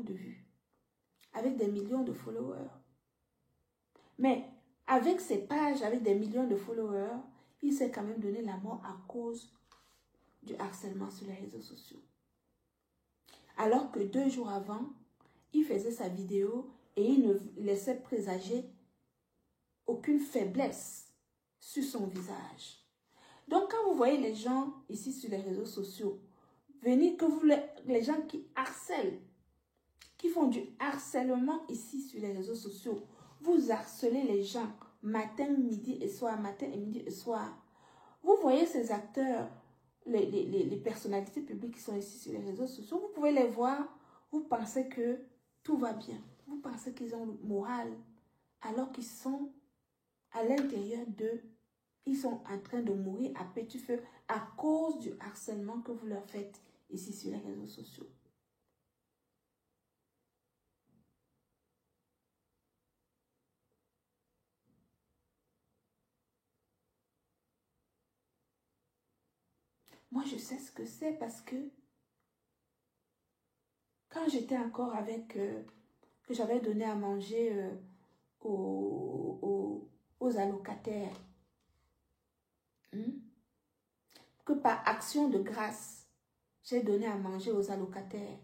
de vues, avec des millions de followers. Mais avec ses pages, avec des millions de followers, il s'est quand même donné la mort à cause du harcèlement sur les réseaux sociaux. Alors que 2 jours avant, il faisait sa vidéo et il ne laissait présager aucune faiblesse sur son visage. Donc, quand vous voyez les gens ici sur les réseaux sociaux, venez que vous, les gens qui harcèlent, qui font du harcèlement ici sur les réseaux sociaux, vous harcelez les gens matin, midi et soir, matin et midi et soir. Vous voyez ces acteurs, les personnalités publiques qui sont ici sur les réseaux sociaux, vous pouvez les voir, vous pensez que tout va bien. Vous pensez qu'ils ont le moral, alors qu'ils sont à l'intérieur d'eux, ils sont en train de mourir à petit feu à cause du harcèlement que vous leur faites ici sur les réseaux sociaux. Moi, je sais ce que c'est parce que quand j'étais encore avec, que j'avais donné à manger aux allocataires, que par action de grâce, j'ai donné à manger aux allocataires.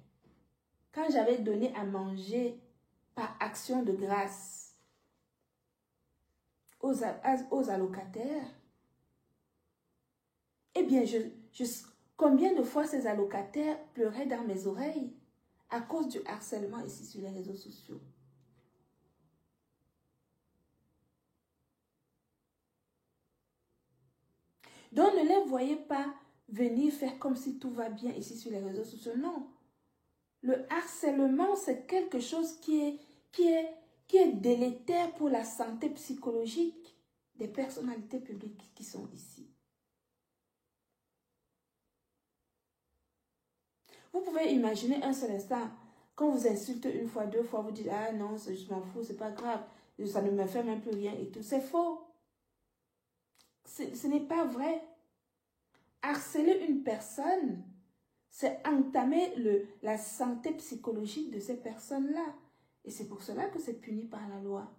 Quand j'avais donné à manger par action de grâce aux allocataires, eh bien, combien de fois ces allocataires pleuraient dans mes oreilles à cause du harcèlement ici sur les réseaux sociaux. Donc, ne les voyez pas venir faire comme si tout va bien ici sur les réseaux sociaux. Non. Le harcèlement, c'est quelque chose qui est délétère pour la santé psychologique des personnalités publiques qui sont ici. Vous pouvez imaginer un seul instant, quand vous insultez une fois, 2 fois, vous dites « Ah non, je m'en fous, c'est pas grave, ça ne me fait même plus rien et tout. » C'est faux. Ce n'est pas vrai. Harceler une personne, c'est entamer la santé psychologique de ces personnes-là. Et c'est pour cela que c'est puni par la loi.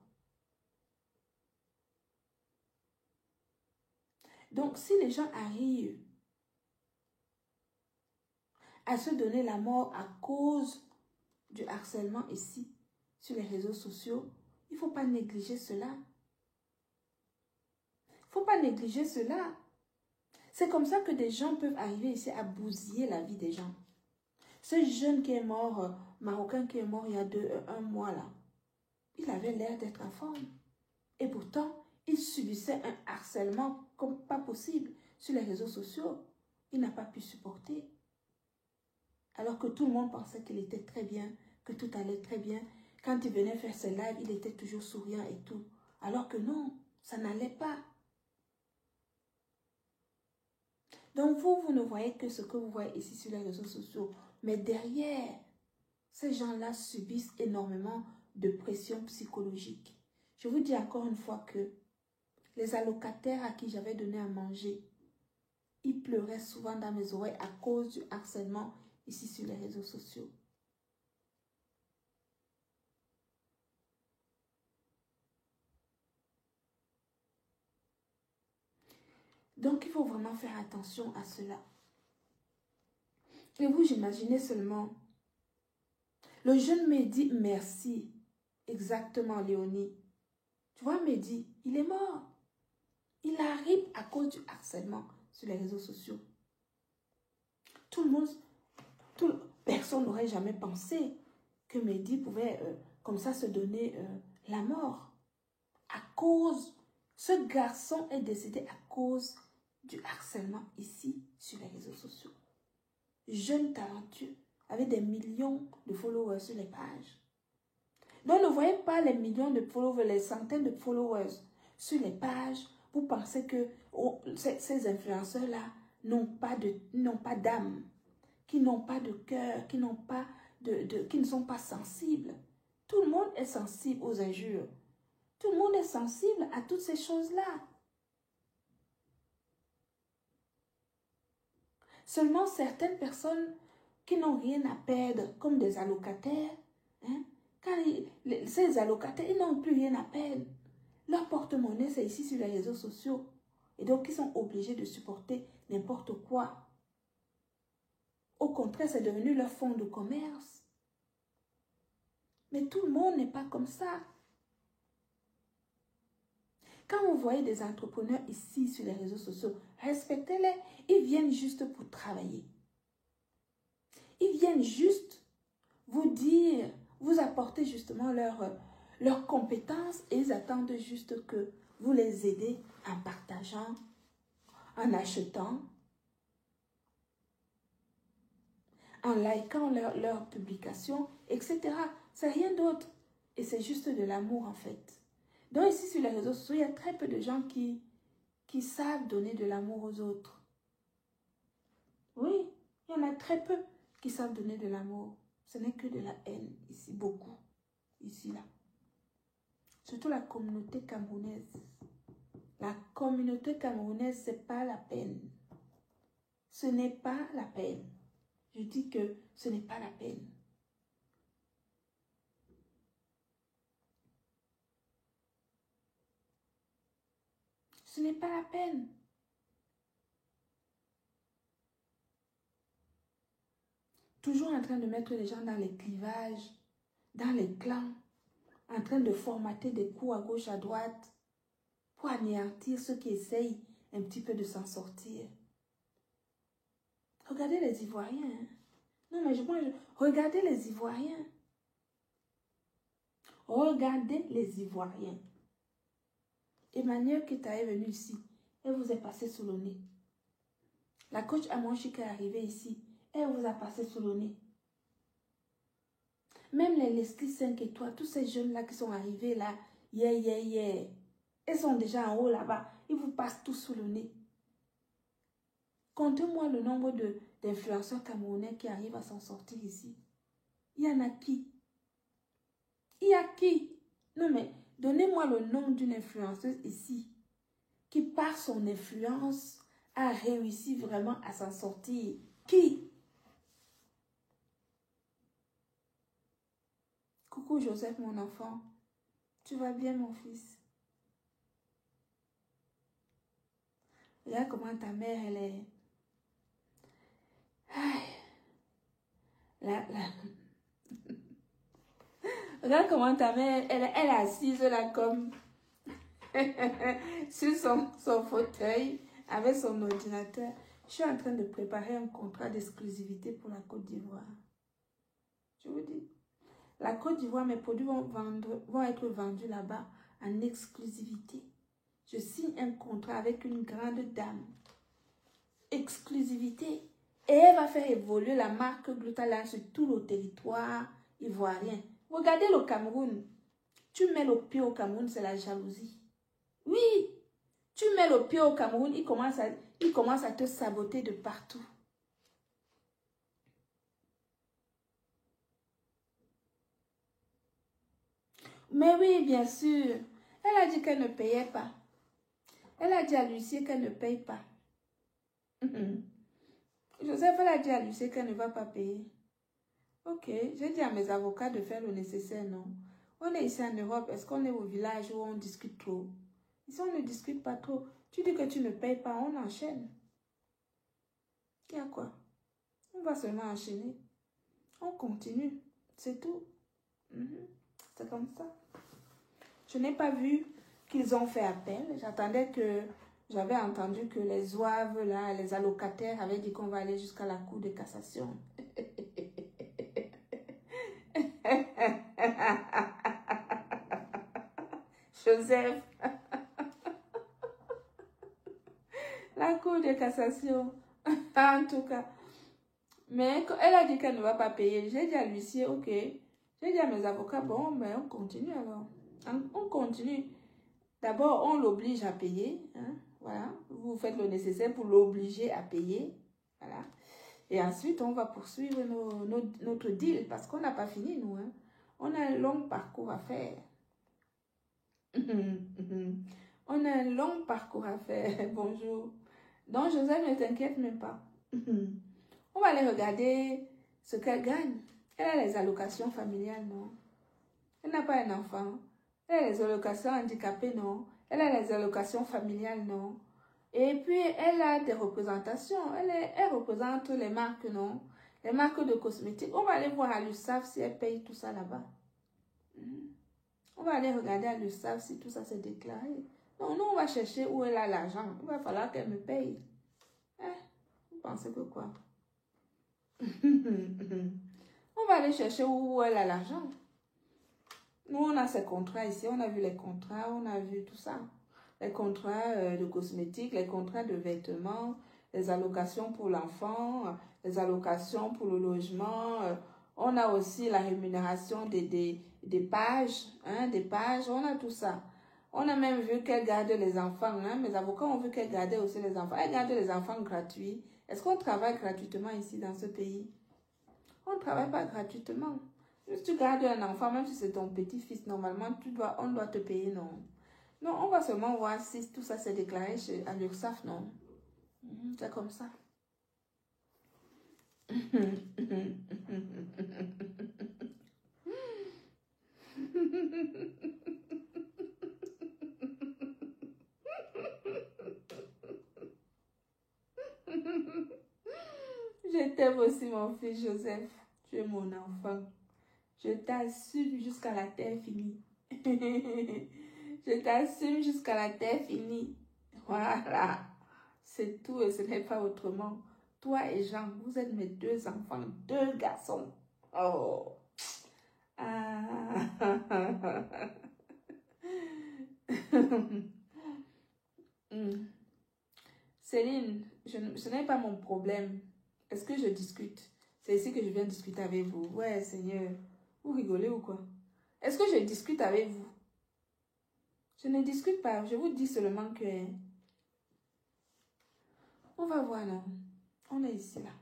Donc, si les gens arrivent à se donner la mort à cause du harcèlement ici, sur les réseaux sociaux, il ne faut pas négliger cela. Il ne faut pas négliger cela. C'est comme ça que des gens peuvent arriver ici à bousiller la vie des gens. Ce jeune qui est mort, marocain qui est mort il y a 1 mois là, il avait l'air d'être en forme. Et pourtant, il subissait un harcèlement comme pas possible sur les réseaux sociaux. Il n'a pas pu supporter. Alors que tout le monde pensait qu'il était très bien, que tout allait très bien. Quand il venait faire ses lives, il était toujours souriant et tout. Alors que non, ça n'allait pas. Donc vous ne voyez que ce que vous voyez ici sur les réseaux sociaux. Mais derrière, ces gens-là subissent énormément de pression psychologique. Je vous dis encore une fois que les allocataires à qui j'avais donné à manger, ils pleuraient souvent dans mes oreilles à cause du harcèlement ici sur les réseaux sociaux. Donc, il faut vraiment faire attention à cela. Et vous, j'imaginez seulement, le jeune me dit merci. Exactement, Léonie. Tu vois, Mehdi, il est mort. Il arrive à cause du harcèlement sur les réseaux sociaux. Tout le monde, personne n'aurait jamais pensé que Mehdi pouvait comme ça se donner la mort. À cause, ce garçon est décédé à cause du harcèlement ici sur les réseaux sociaux. Jeune talentueux, avec des millions de followers sur les pages. Donc ne voyez pas les millions de followers, les centaines de followers sur les pages. Vous pensez que ces influenceurs-là n'ont pas d'âme, qui n'ont pas de cœur, qui ne sont pas sensibles. Tout le monde est sensible aux injures. Tout le monde est sensible à toutes ces choses-là. Seulement certaines personnes qui n'ont rien à perdre, comme des allocataires, Hein? Quand ces allocataires, ils n'ont plus rien à perdre. Leur porte-monnaie, c'est ici sur les réseaux sociaux. Et donc, ils sont obligés de supporter n'importe quoi. Au contraire, c'est devenu leur fonds de commerce. Mais tout le monde n'est pas comme ça. Quand vous voyez des entrepreneurs ici sur les réseaux sociaux, respectez-les. Ils viennent juste pour travailler. Ils viennent juste vous dire, vous apporter justement leurs compétences et ils attendent juste que vous les aidez en partageant, en achetant, en likant leurs publications, etc. C'est rien d'autre. Et c'est juste de l'amour en fait. Donc ici sur les réseaux sociaux, il y a très peu de gens qui savent donner de l'amour aux autres. Oui, il y en a très peu qui savent donner de l'amour. Ce n'est que de la haine ici, beaucoup. Ici, là. Surtout la communauté camerounaise. La communauté camerounaise, ce n'est pas la peine. Ce n'est pas la peine. Je dis que ce n'est pas la peine. Ce n'est pas la peine. Toujours en train de mettre les gens dans les clivages, dans les clans, en train de formater des coups à gauche, à droite, pour anéantir ceux qui essayent un petit peu de s'en sortir. Regardez les Ivoiriens. Hein? Non, mais regardez les Ivoiriens. Regardez les Ivoiriens. Emmanuel Keita est venu ici. Elle vous est passée sous le nez. La coach Amonchi qui est arrivée ici. Elle vous a passé sous le nez. Même les Leslie 5 étoiles, tous ces jeunes-là qui sont arrivés là, ils sont déjà en haut là-bas. Ils vous passent tous sous le nez. Comptez-moi le nombre d'influenceurs camerounais qui arrivent à s'en sortir ici. Il y en a qui? Il y a qui? Non mais, donnez-moi le nom d'une influenceuse ici qui par son influence a réussi vraiment à s'en sortir. Qui? Coucou Joseph, mon enfant. Tu vas bien, mon fils? Regarde comment ta mère, elle est... Regarde comment ta mère, elle est assise là comme... sur son fauteuil avec son ordinateur. Je suis en train de préparer un contrat d'exclusivité pour la Côte d'Ivoire. Je vous dis. La Côte d'Ivoire, mes produits vont être vendus là-bas en exclusivité. Je signe un contrat avec une grande dame. Exclusivité. Et elle va faire évoluer la marque Glutalan sur tout le territoire ivoirien. Regardez le Cameroun. Tu mets le pied au Cameroun, c'est la jalousie. Oui, tu mets le pied au Cameroun, il commence à te saboter de partout. Mais oui, bien sûr. Elle a dit qu'elle ne payait pas. Elle a dit à Lucie qu'elle ne paye pas. Joseph, elle a dit à Lucie qu'elle ne va pas payer. Ok, j'ai dit à mes avocats de faire le nécessaire, non? On est ici en Europe, est-ce qu'on est au village où on discute trop? Ici, on ne discute pas trop. Tu dis que tu ne payes pas, on enchaîne. Il y a quoi? On va seulement enchaîner. On continue. C'est tout. C'est comme ça. Je n'ai pas vu qu'ils ont fait appel. J'avais entendu que les zouaves, là, les allocataires avaient dit qu'on va aller jusqu'à la Cour de cassation. Joseph. La Cour de cassation. En tout cas. Mais elle a dit qu'elle ne va pas payer. J'ai dit à l'huissier, ok. J'ai dit à mes avocats, bon, ben on continue alors. On continue. D'abord, on l'oblige à payer. Hein, voilà. Vous faites le nécessaire pour l'obliger à payer. Voilà. Et ensuite, on va poursuivre notre deal parce qu'on n'a pas fini, nous. Hein. On a un long parcours à faire. On a un long parcours à faire. Bonjour. Donc, Joseph, ne t'inquiète même pas. On va aller regarder ce qu'elle gagne. Elle a les allocations familiales, non? Elle n'a pas un enfant. Elle a les allocations handicapées, non? Elle a les allocations familiales, non? Et puis, elle a des représentations. Elle représente les marques, non? Les marques de cosmétiques. On va aller voir à l'URSSAF si elle paye tout ça là-bas. On va aller regarder à l'URSSAF si tout ça s'est déclaré. Non, nous, on va chercher où elle a l'argent. Il va falloir qu'elle me paye. Hein? Vous pensez que quoi? On va aller chercher où elle a l'argent. Nous, on a ces contrats ici. On a vu les contrats. On a vu tout ça. Les contrats de cosmétiques, les contrats de vêtements, les allocations pour l'enfant, les allocations pour le logement. On a aussi la rémunération des pages, hein, des pages. On a tout ça. On a même vu qu'elle garde les enfants. Hein. Mes avocats ont vu qu'elle gardait aussi les enfants. Elle garde les enfants gratuits. Est-ce qu'on travaille gratuitement ici dans ce pays? On ne travaille pas gratuitement. Si tu gardes un enfant, même si c'est ton petit-fils, normalement, on doit te payer, non? Non, on va seulement voir si tout ça s'est déclaré à l'URSSAF, non? C'est comme ça. Je t'aime aussi, mon fils Joseph. Tu es mon enfant. Je t'assume jusqu'à la terre finie. Je t'assume jusqu'à la terre finie. Voilà. C'est tout et ce n'est pas autrement. Toi et Jean, vous êtes mes deux enfants, deux garçons. Oh. Ah. Céline, ce n'est pas mon problème. Est-ce que je discute? C'est ici que je viens discuter avec vous. Ouais, Seigneur. Vous rigolez ou quoi? Est-ce que je discute avec vous? Je ne discute pas. Je vous dis seulement que... On va voir là. On est ici là.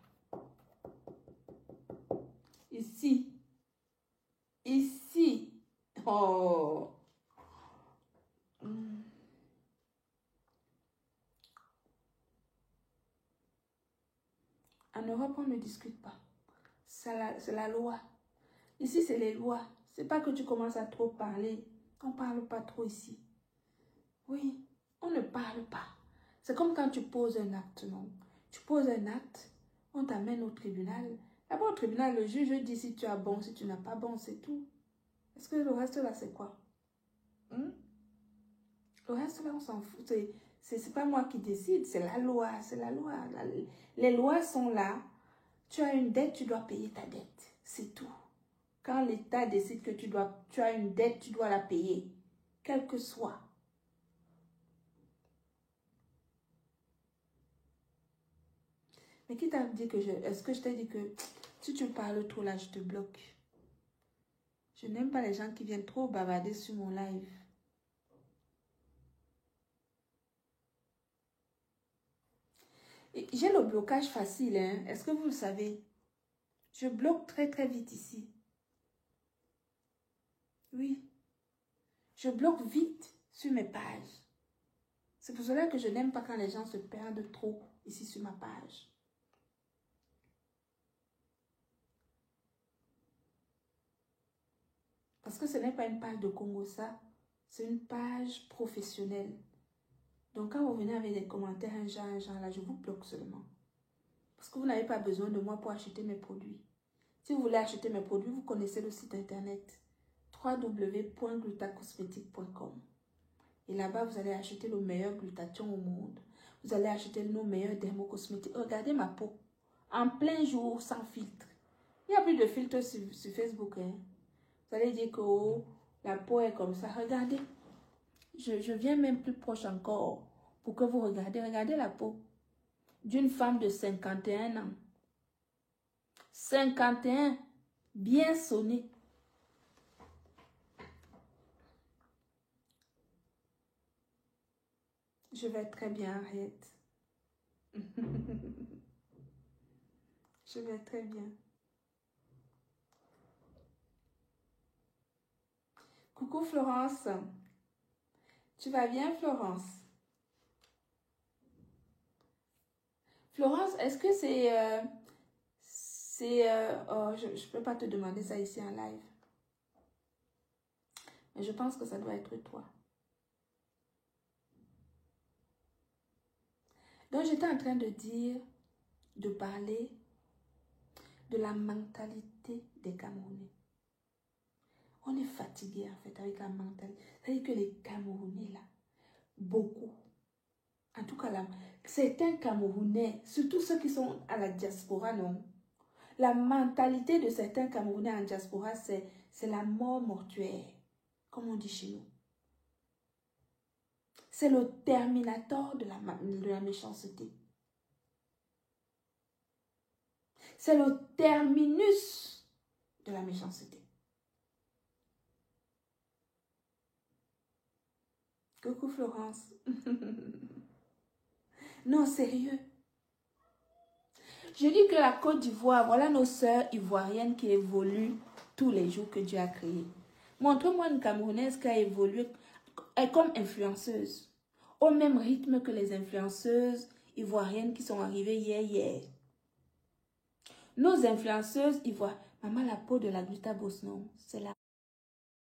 Ici. Ici. Oh. En Europe, on ne discute pas. C'est la loi. Ici, c'est les lois. C'est pas que tu commences à trop parler. On parle pas trop ici. Oui, on ne parle pas. C'est comme quand tu poses un acte, non? Tu poses un acte, on t'amène au tribunal. Là-bas au tribunal, le juge dit si tu as bon, si tu n'as pas bon, c'est tout. Est-ce que le reste là, c'est quoi? Le reste là, on s'en fout. C'est pas moi qui décide, c'est la loi, c'est la loi. Les lois sont là. Tu as une dette, tu dois payer ta dette. C'est tout. Quand l'État décide que tu as une dette, tu dois la payer. Quelle que soit. Mais qui t'a dit que est-ce que je t'ai dit que si tu parles trop là, je te bloque? Je n'aime pas les gens qui viennent trop bavarder sur mon live. J'ai le blocage facile, hein? Est-ce que vous le savez? Je bloque très très vite ici. Oui. Je bloque vite sur mes pages. C'est pour cela que je n'aime pas quand les gens se perdent trop ici sur ma page. Parce que ce n'est pas une page de Congo, ça. C'est une page professionnelle. Donc, quand vous venez avec des commentaires, un genre, là, je vous bloque seulement. Parce que vous n'avez pas besoin de moi pour acheter mes produits. Si vous voulez acheter mes produits, vous connaissez le site internet www.glutacosmétique.com. Et là-bas, vous allez acheter le meilleur glutathion au monde. Vous allez acheter nos meilleurs dermocosmétiques. Regardez ma peau. En plein jour, sans filtre. Il n'y a plus de filtre sur Facebook. Hein. Vous allez dire que oh, la peau est comme ça. Regardez. Je viens même plus proche encore pour que vous regardez. Regardez la peau d'une femme de 51 ans. 51, bien sonné. Je vais très bien, arrête. Je vais très bien. Coucou Florence. Tu vas bien, Florence? Florence, est-ce que c'est C'est... je ne peux pas te demander ça ici en live. Mais je pense que ça doit être toi. Donc, j'étais en train de dire, de parler de la mentalité des Camerounais. On est fatigué, en fait, avec la mentalité. C'est-à-dire que les Camerounais, là, beaucoup, en tout cas, là, certains Camerounais, surtout ceux qui sont à la diaspora, non? La mentalité de certains Camerounais en diaspora, c'est la mort mortuaire, comme on dit chez nous. C'est le terminator de la méchanceté. C'est le terminus de la méchanceté. Coucou Florence. Non, sérieux. Je dis que la Côte d'Ivoire, voilà nos sœurs ivoiriennes qui évoluent tous les jours que Dieu a créés. Montre-moi une Camerounaise qui a évolué comme influenceuse, au même rythme que les influenceuses ivoiriennes qui sont arrivées hier. Nos influenceuses ivoiriennes, maman, la peau de la glutabos, non, c'est la